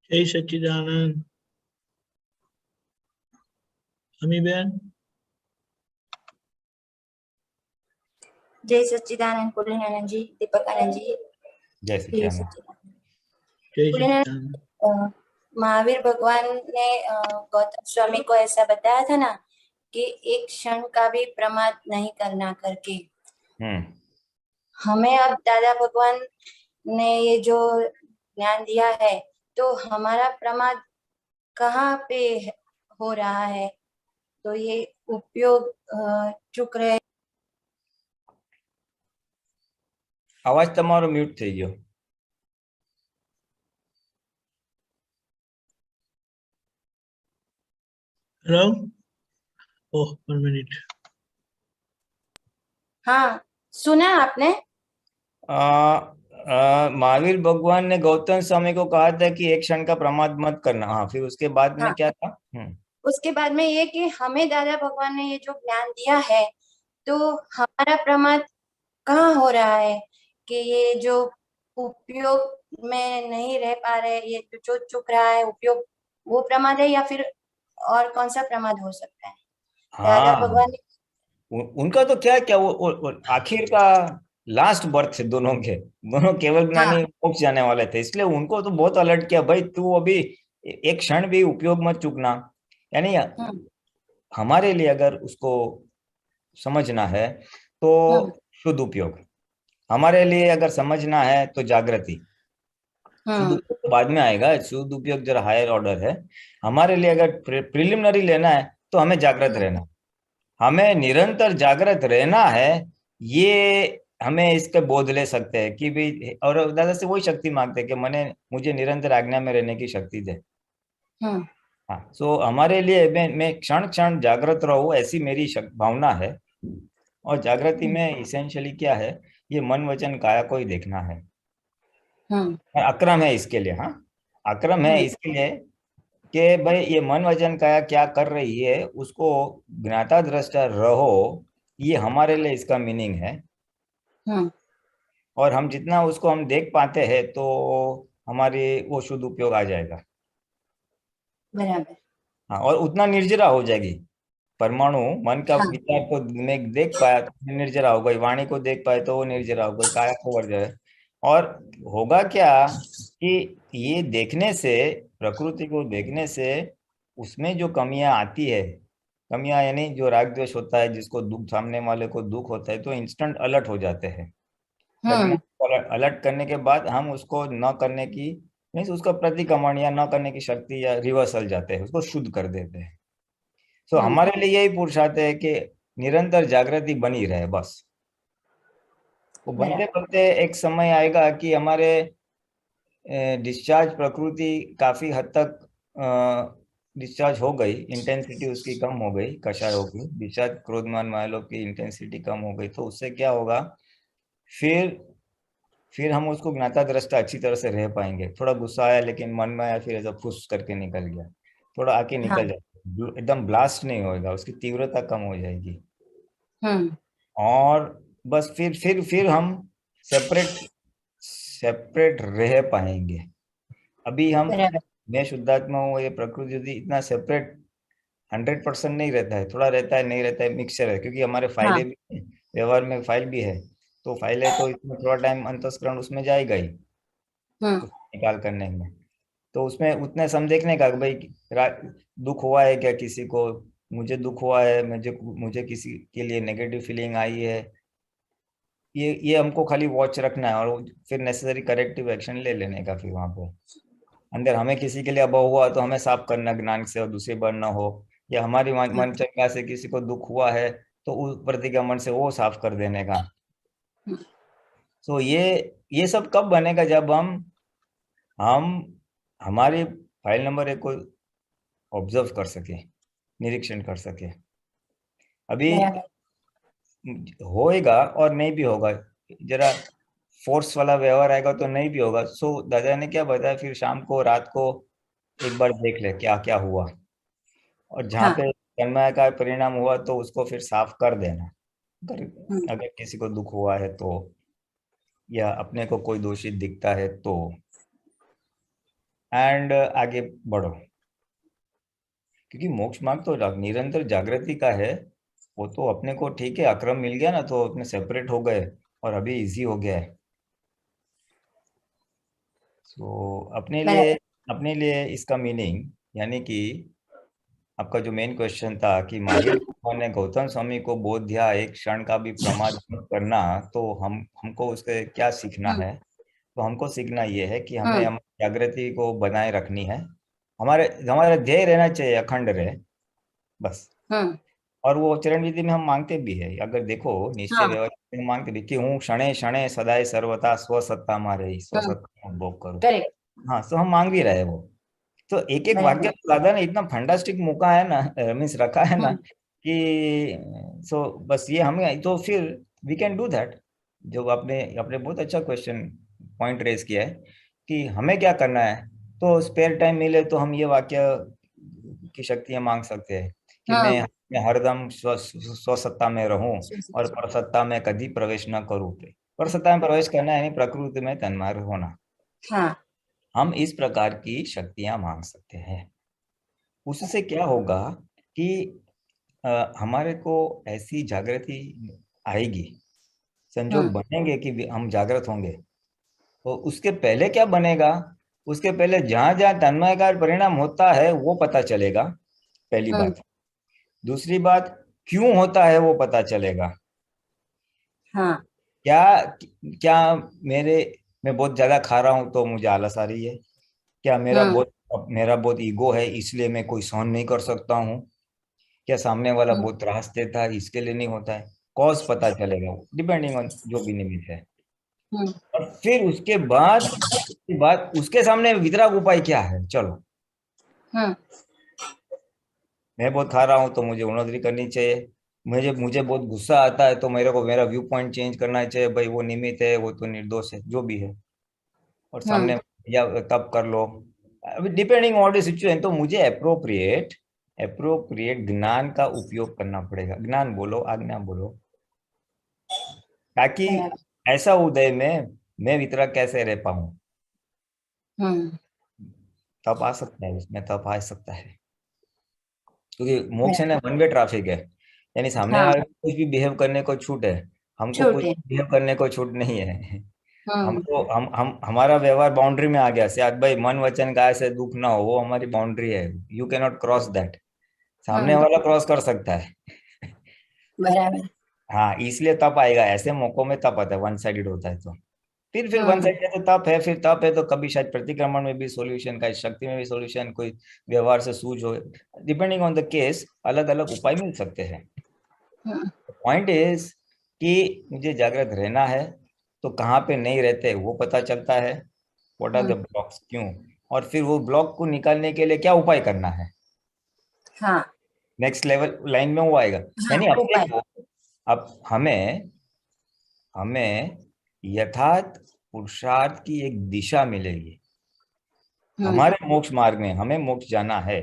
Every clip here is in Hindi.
जय सच्चिदानंद। अमीबेन, जय सच्चिदानंद। कुलीनानंद जी, दीपक आनंद जी, जय सच्चिदानंद। जय सच्चिदानंद। महावीर भगवान ने गौतम स्वामी को ऐसा बताया था ना कि एक क्षण का भी प्रमाद नहीं करना करके। हमें अब दादा भगवान ने ये जो ज्ञान दिया है, तो हमारा प्रमाद कहाँ पे हो रहा है, तो ये उपयोग चूक रहे। अवाज तमारो म्यूट થઈ ગયો। हेलो। ओह, 1 मिनट। हाँ, सुना आपने? महावीर भगवान ने गौतम स्वामी को कहा था कि एक क्षण का प्रमाद मत करना। हाँ, फिर उसके बाद में क्या था? उसके बाद में ये कि हमें दादा भगवान ने ये जो ज्ञान दिया है, तो हमारा प्रमाद कहाँ हो रहा है कि ये जो उपयोग में नहीं रह पा रहे, ये जो चुक रहा है उपयोग, वो प्रमाद है या फिर और कौन सा प्रमाद हो सकता है? दादा भगवान उनका तो क्या वो आखिर का लास्ट बर्थ है। दोनों केवल ज्ञानी मोक्ष जाने वाले थे, इसलिए उनको तो बहुत अलर्ट किया, भाई तू अभी एक क्षण भी उपयोग मत चूकना। यानी हमारे लिए अगर उसको समझना है तो शुद्ध उपयोग, हमारे लिए अगर समझना है तो जागृति। शुद्ध उपयोग तो बाद में आएगा, शुद्ध उपयोग जरा हायर ऑर्डर है। हमारे लिए अगर प्रिलिमिनरी लेना है तो हमें जागृत रहना, हमें निरंतर जागृत रहना है। ये हमें इसके बोध ले सकते हैं कि भाई, और दादा से वही शक्ति मांगते हैं कि मुझे निरंतर आज्ञा में रहने की शक्ति दे। हाँ, सो हमारे लिए मैं क्षण क्षण जागृत रहूं, ऐसी मेरी भावना है। और जागृति में इसेंशियली क्या है, ये मन वचन काया को ही देखना है। अक्रम है इसके लिए। हाँ, अक्रम है इसके लिए कि भाई ये मन वचन काया क्या कर रही है, उसको ज्ञाता दृष्टा रहो, ये हमारे लिए इसका मीनिंग है। और हम जितना उसको हम देख पाते हैं तो हमारे वो शुद्ध उपयोग आ जाएगा। बराबर। हाँ, और उतना निर्जरा हो जाएगी। परमाणु मन का विचार को मैं देख पाया तो निर्जरा हो गई, वाणी को देख पाए तो वो निर्जरा हो गई, काया को बढ़ जाए। और होगा क्या कि ये देखने से, प्रकृति को देखने से उसमें जो कमियां आती है, कमियां यानी जो राग द्वेष होता है, जिसको दुख, सामने वाले को दुख होता है, तो इंस्टेंट अलर्ट हो जाते हैं। प्रज्ञा अलर्ट करने के बाद हम उसको न करने की, मीन्स उसका प्रतिक्रमण या न करने की शक्ति या रिवर्सल जाते हैं, उसको शुद्ध कर देते हैं। तो हमारे लिए यही पुरुषार्थ है कि निरंतर जागृति बनी रहे बस। वो बनते बनते एक समय आएगा कि हमारे डिस्चार्ज प्रकृति काफी हद तक डिस्चार्ज हो गई, इंटेंसिटी उसकी कम हो गई, कषाय हो गई, डिस्चार्ज क्रोधमान मायालोभ की इंटेंसिटी कम हो गई। तो उससे क्या होगा, फिर हम उसको ज्ञाता दृष्टा अच्छी तरह से रह पाएंगे। थोड़ा गुस्सा आया लेकिन मन में आया, फिर ऐसा फुस करके निकल गया, थोड़ा आके निकल जाए, एकदम ब्लास्ट नहीं होएगा, उसकी तीव्रता कम हो जाएगी। और बस फिर हम सेपरेट रह पाएंगे। अभी मैं शुद्धात्मा हूँ, ये प्रकृति यदि इतना सेपरेट 100% नहीं रहता है, थोड़ा रहता है, नहीं रहता है, मिक्सचर है, क्योंकि हमारे फाइलें भी, व्यवहार में फाइल भी है। तो फाइलें तो इसमें थोड़ा टाइम अंतस्करण उसमें जाएगा ही निकाल करने में। तो उसमें उतने सम देखने का भाई दुख हुआ है क्या किसी को, मुझे दुख हुआ है, मुझे किसी के लिए नेगेटिव फीलिंग आई है, ये हमको खाली वॉच रखना है और फिर नेसेसरी करेक्टिव एक्शन ले लेने का। फिर वहां पे अंदर हमें किसी के लिए अभाव हुआ तो हमें साफ करना ज्ञान से, और दूसरी बार ना हो। या हमारी मन चंगा से किसी को दुख हुआ है तो उस प्रतिक्रमण से वो साफ कर देने का। तो ये सब कब बनेगा, जब हम हमारी फाइल नंबर 1 को ऑब्जर्व कर सके, निरीक्षण कर सके। अभी होएगा और नहीं भी होगा, जरा फोर्स वाला व्यवहार आएगा तो नहीं भी होगा। सो दादा ने क्या बताया, फिर शाम को, रात को एक बार देख ले क्या क्या हुआ, और जहाँ पे तन्मय का परिणाम हुआ तो उसको फिर साफ कर देना। अगर किसी को दुख हुआ है तो, या अपने को कोई दोषी दिखता है तो, एंड आगे बढ़ो, क्योंकि मोक्ष मार्ग तो निरंतर जागृति का है। वो तो अपने को ठीक है, अक्रम मिल गया ना तो अपने सेपरेट हो गए और अभी इजी हो गया है। तो बराबर। अपने लिए इसका मीनिंग, यानी कि आपका जो मेन क्वेश्चन था कि महावीर भगवान ने गौतम स्वामी को बोध दिया एक क्षण का भी प्रमाद मत करना, तो हमको उसके क्या सीखना हम्म है? तो हमको सीखना ये है कि हमें हम्म हमारी जागृति को बनाए रखनी है। हमारे हमारा ध्येय रहना चाहिए अखंड रहे, बस। हम्म और वो चरण विधि में हम मांगते भी है, अगर देखो निश्चय हाँ व्यवहार में मांगते भी कि हूँ क्षणे क्षणे सदाय सर्वथा स्वसत्ता मारे स्वसत्ता में भोग करूं। करेक्ट। हाँ, तो हम मांग भी रहे हैं वो। तो एक एक वाक्य बराबर। तो दादा ने इतना फंडास्टिक मौका है ना, मीन्स रखा है ना हम्म कि सो बस ये हमें तो फिर वी कैन डू दैट। जो आपने आपने बहुत अच्छा क्वेश्चन पॉइंट रेज किया है कि हमें क्या करना है। तो स्पेयर टाइम मिले तो हम ये वाक्य की शक्तियां मांग सकते हैं कि हाँ मैं हरदम स्वसत्ता में रहूं और परसत्ता में कभी प्रवेश न करूं। परसत्ता में प्रवेश करना यानी प्रकृति में तन्मय होना। हाँ हम इस प्रकार की शक्तियां मांग सकते हैं। उससे क्या होगा कि हमारे को ऐसी जागृति आएगी, संजोग हम्म बनेंगे कि हम जागृत होंगे। तो उसके पहले क्या बनेगा? उसके पहले जहां जहां तन्मयकार परिणाम होता है वो पता चलेगा, पहली हम्म बात। दूसरी बात, क्यों होता है वो पता चलेगा। हाँ क्या क्या मेरे मैं बहुत ज्यादा खा रहा हूं तो मुझे आलस आ रही है? क्या हम्म मेरा बहुत ईगो है इसलिए मैं कोई सहन नहीं कर सकता हूँ? क्या सामने वाला हम्म बहुत त्रास देता है इसके लिए नहीं होता है? कॉज पता चलेगा डिपेंडिंग ऑन जो भी निमित्त है। हम्म और फिर उसके बाद उसके सामने वितराग उपाय क्या है? चलो, हम्म मैं बहुत खा रहा हूँ तो मुझे उन्नति करनी चाहिए। मुझे मुझे बहुत गुस्सा आता है तो मेरे को मेरा व्यू पॉइंट चेंज करना चाहिए। भाई वो निमित्त है, वो तो निर्दोष है, जो भी है। और हम्म सामने या तब कर लो, अभी डिपेंडिंग ऑन द सिचुएशन। तो मुझे अप्रोप्रिएट ज्ञान का उपयोग करना पड़ेगा। ज्ञान बोलो, आज्ञा बोलो, ताकि बराबर। ऐसा उदय में मैं वितरक कैसे रह पाऊं। हम्म तब आ सकता है, उसमें तब आ सकता है। क्योंकि मोक्ष है ना, बराबर। वन वे ट्रैफिक है। यानी सामने हाँ वाले को कुछ भी बिहेव करने को छूट है, हमको कुछ छोटे। बिहेव करने को छूट नहीं है। हम्म हमको हम हमारा व्यवहार बाउंड्री में आ गया। सियाद भाई, मन वचन काय से दुख ना हो, वो हमारी बाउंड्री है। You can not cross that. सामने हम्म वाला क्रॉस कर सकता है। बराबर। हाँ, इसलिए तप आएगा। ऐसे मौकों में तप आता है, वन साइडेड होता है तो। फिर वन हम्म साइड तो तप है, फिर तप है तो कभी शायद प्रतिक्रमण में भी सॉल्यूशन का, शक्ति में भी सॉल्यूशन, कोई व्यवहार से सूझ हो, डिपेंडिंग ऑन द केस अलग अलग उपाय मिल सकते हैं। हम्म पॉइंट इज कि मुझे जागृत रहना है, तो कहाँ पे नहीं रहते वो पता चलता है। What are the hmm blocks, क्यों, और फिर वो ब्लॉक को निकालने के लिए क्या उपाय करना है। हाँ नेक्स्ट लेवल लाइन में वो आएगा। हाँ यानी अपने उपाय। को, अब हमें हमें यथार्थ पुरुषार्थ की एक दिशा मिलेगी। हम्म हमारे मोक्ष मार्ग में हमें मोक्ष जाना है,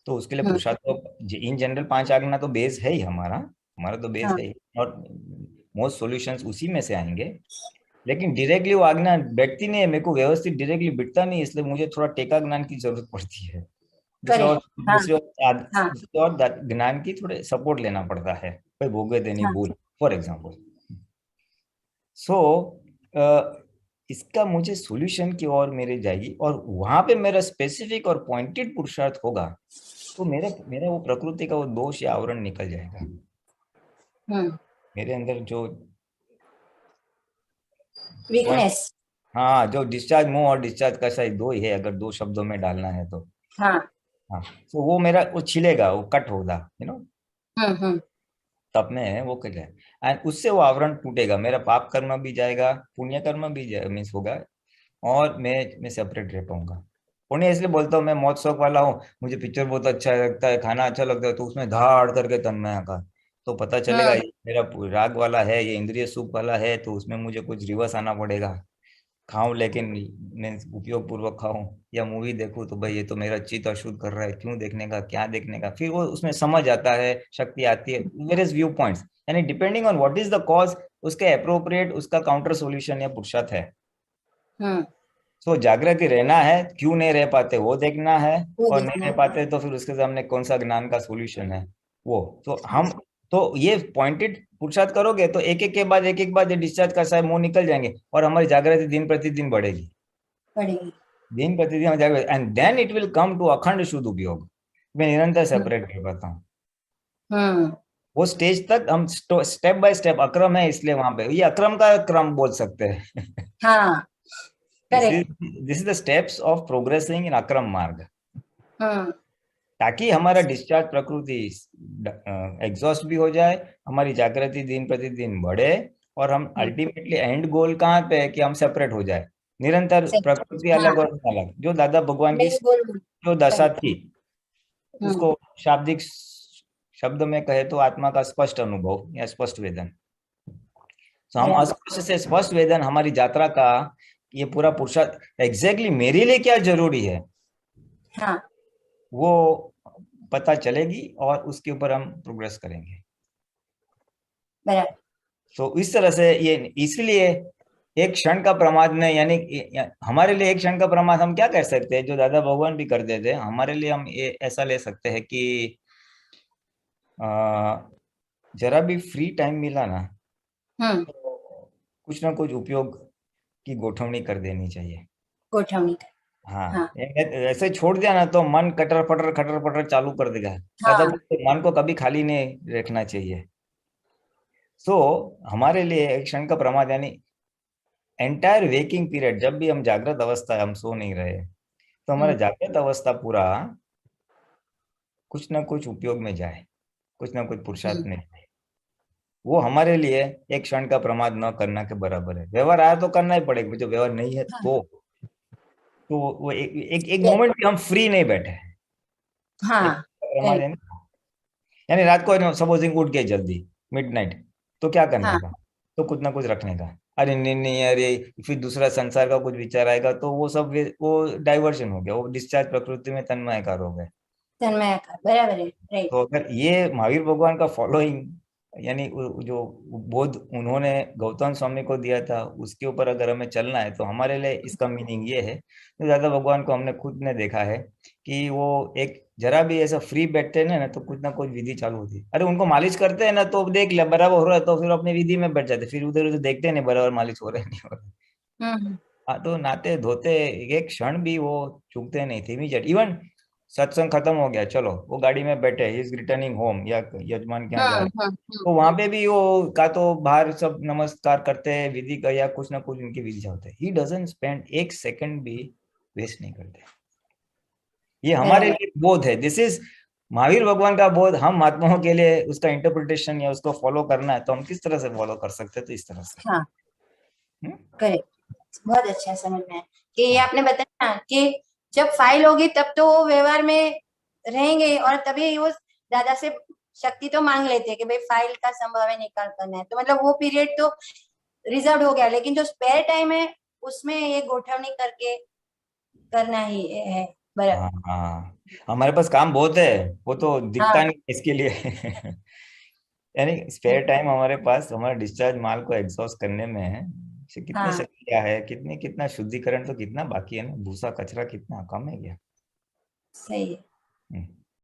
तो उसके लिए हम्म पुरुषार्थ तो इन जनरल 5 आज्ञा तो बेस है ही हमारा। हमारा तो बेस हाँ है ही, और मोस्ट सॉल्यूशंस उसी में से आएंगे। लेकिन डायरेक्टली वो आज्ञा बैठती नहीं है, मेरे को व्यवस्थित डायरेक्टली बिठता नहीं, इसलिए मुझे थोड़ा टेका ज्ञान की जरूरत पड़ती है। दूसरे और करेक्ट। हाँ हाँ दूसरे और ज्ञान की थोड़े सपोर्ट लेना पड़ता है। भाई भोगे देनी हाँ भूल, फॉर एग्जाम्पल। सो इसका मुझे सॉल्यूशन की ओर मेरे जाएगी, और वहां पे मेरा स्पेसिफिक और पॉइंटेड पुरुषार्थ होगा, तो मेरे मेरा वो प्रकृति का वो दोष या आवरण निकल जाएगा। हम्म मेरे अंदर जो point- वीकनेस। हाँ, जो डिस्चार्ज मोह और डिस्चार्ज का शायद दो ही है, अगर दो शब्दों में डालना है तो। हाँ हाँ, तो वो मेरा वो छिलेगा, वो कट होगा, हम्म तब में वो कर जाए। एंड उससे वो आवरण टूटेगा, मेरा पाप कर्म भी जाएगा, पुण्य कर्म भी मीन्स होगा, और मैं सेपरेट रह पाऊंगा। पुण्य इसलिए बोलता हूँ, मैं मौत शौक वाला हूँ, मुझे पिक्चर बहुत अच्छा लगता है, खाना अच्छा लगता है, तो उसमें धाड़ करके तन्मय का, तो पता चलेगा हम्म ये मेरा राग वाला है, ये इंद्रिय सुख वाला है, तो उसमें मुझे कुछ रिवर्स आना पड़ेगा। खाऊं लेकिन मैं उपयोग पूर्वक खाऊं, या मूवी देखूं तो भाई ये तो मेरा चित्त अशुद्ध कर रहा है, क्यों देखने का, क्या देखने का, फिर वो उसमें समझ आता है, शक्ति आती है, वेरियस व्यू पॉइंट्स। यानी depending on what is the cause, उसके अप्रोप्रिएट उसका काउंटर सॉल्यूशन या पुरुषार्थ है। हम्म सो जागृति रहना है, क्यों नहीं रह पाते वो देखना है, वो और नहीं देखना रह है। पाते तो फिर उसके सामने कौन सा ज्ञान का सॉल्यूशन है वो। तो हाँ, हम तो ये पॉइंटेड पुरुषार्थ करोगे तो एक एक के बाद एक एक बाद ये डिस्चार्ज का साहब मुंह निकल जाएंगे, और हमारी जागृति दिन प्रतिदिन बढ़ेगी, पड़ेगी। दिन प्रतिदिन हम जागृति, and then it will come to अखंड शुद्ध उपयोग। मैं निरंतर सेपरेट कर पाता हूँ हम्म। वो स्टेज तक। हम स्टेप बाय स्टेप, अक्रम है इसलिए वहां पे ये अक्रम का क्रम बोल सकते हैं। हाँ, correct. This is the steps of progressing in अक्रम मार्ग, हम्म। ताकि हमारा डिस्चार्ज प्रकृति एग्जॉस्ट भी हो जाए, हमारी जागृति दिन प्रतिदिन बढ़े, और हम अल्टीमेटली एंड गोल कहाँ पे है कि हम सेपरेट हो जाए, निरंतर प्रकृति हाँ, अलग और हम अलग। जो दादा भगवान की बिल्कुल। जो दशा करेक्ट। थी, हम्म। उसको शाब्दिक शब्द में कहे तो आत्मा का स्पष्ट अनुभव या स्पष्ट वेदन। तो हम बराबर। अस्पष्ट से स्पष्ट वेदन, हमारी यात्रा का ये पूरा पुरुषार्थ एग्जैक्टली मेरे लिए क्या जरूरी है हाँ, वो पता चलेगी, और उसके ऊपर हम प्रोग्रेस करेंगे। बराबर। तो इस तरह से ये, इसलिए एक क्षण का प्रमाद में, यानी हमारे लिए एक क्षण का प्रमाद हम क्या कह सकते हैं, जो दादा भगवान भी करते थे, हमारे लिए हम ये ऐसा ले सकते हैं कि जरा भी फ्री टाइम मिला ना हम्म। तो कुछ ना कुछ उपयोग की गोठवनी कर देनी चाहिए। गोठवनी का। हाँ, हाँ, ऐसे छोड़ दिया ना तो मन कटर पटर चालू कर देगा। दादा हाँ। बोलते, मन को कभी खाली नहीं रखना चाहिए। सो हमारे लिए एक क्षण का प्रमाद, यानी एंटायर वेकिंग पीरियड, जब भी हम जागृत अवस्था है, हम सो नहीं रहे, तो हमारा जागृत अवस्था पूरा कुछ ना कुछ उपयोग में जाए, कुछ ना कुछ पुरुषार्थ में जाए। वो हमारे लिए एक क्षण का प्रमाद न करना के बराबर है। व्यवहार आया तो करना ही पड़ेगा, जो व्यवहार नहीं है तो वो एक एक- मोमेंट भी हम फ्री नहीं बैठे। एक हाँ, प्रमाद राइट। है ना, यानी रात को सपोजिंग उठ गए जल्दी मिडनाइट, तो क्या करने हाँ, का, तो कुछ ना कुछ रखने का। अरे नहीं नहीं, अरे फिर दूसरा संसार का कुछ विचार आएगा, तो वो सब वो डाइवर्शन हो गया, वो डिस्चार्ज प्रकृति में तन्मयकार हो गए। तन्मय आकार, बराबर है। राइट। तो अगर ये महावीर भगवान का फॉलोइंग, यानी जो बोध उन्होंने गौतम स्वामी को दिया था, उसके ऊपर अगर हमें चलना है, तो हमारे लिए इसका मीनिंग ये है, तो दादा भगवान को हमने खुद ने देखा है कि वो एक जरा भी ऐसा फ्री बैठते हैं ना तो कुछ ना कुछ विधि चालू होती है। अरे उनको मालिश करते हैं ना तो देख ले बराबर हो रहा है, तो फिर अपनी विधि में बैठ जाते, फिर उधर उधर देखते नहीं बराबर मालिश हो रहा है नहीं हो रहा है। हम्म। हाँ, तो नाते धोते एक क्षण भी वो चूकते नहीं थे इमीडिएट। इवन सत्संग खत्म हो गया, चलो वो गाड़ी में बैठे, ही इज रिटर्निंग होम, या यजमान के यहाँ जा रहे, तो वहां पे भी वो का तो बाहर सब नमस्कार करते हैं, विधि का या कुछ ना कुछ उनकी विधि होते हैं। ही डजंट स्पेंड एक सेकंड भी वेस्ट नहीं करते। ये हमारे बराबर। लिए बोध है, दिस इज महावीर भगवान का बोध। हम महात्माओं के लिए उसका इंटरप्रिटेशन या उसको फॉलो करना है, तो हम किस तरह से फॉलो कर सकते हैं, तो इस तरह से। हाँ, हम्म? करेक्ट। बहुत अच्छा समझ में आया कि ये हाँ, आपने बताया ना कि जब फाइल होगी तब तो वो व्यवहार में रहेंगे, और तभी वो दादा से शक्ति तो मांग लेते हैं कि भाई फाइल का संभव है, निकाल करना है, तो मतलब वो पीरियड तो रिजर्व हो गया। लेकिन जो स्पेयर टाइम है उसमें ये गोठवनी करके करना ही है। बराबर। हाँ, हाँ, हमारे पास काम बहुत है, वो तो दिखता हाँ। नहीं इसके लिए। यानी स्पेयर टाइम हमारे पास हमारे डिस्चार्ज माल को एग्जॉस्ट करने में है। कितने हाँ, शक्ति क्या है, कितने कितना शुद्धिकरण तो कितना बाकी है ना, भूसा कचरा कितना कम है क्या। सही है। हम्म।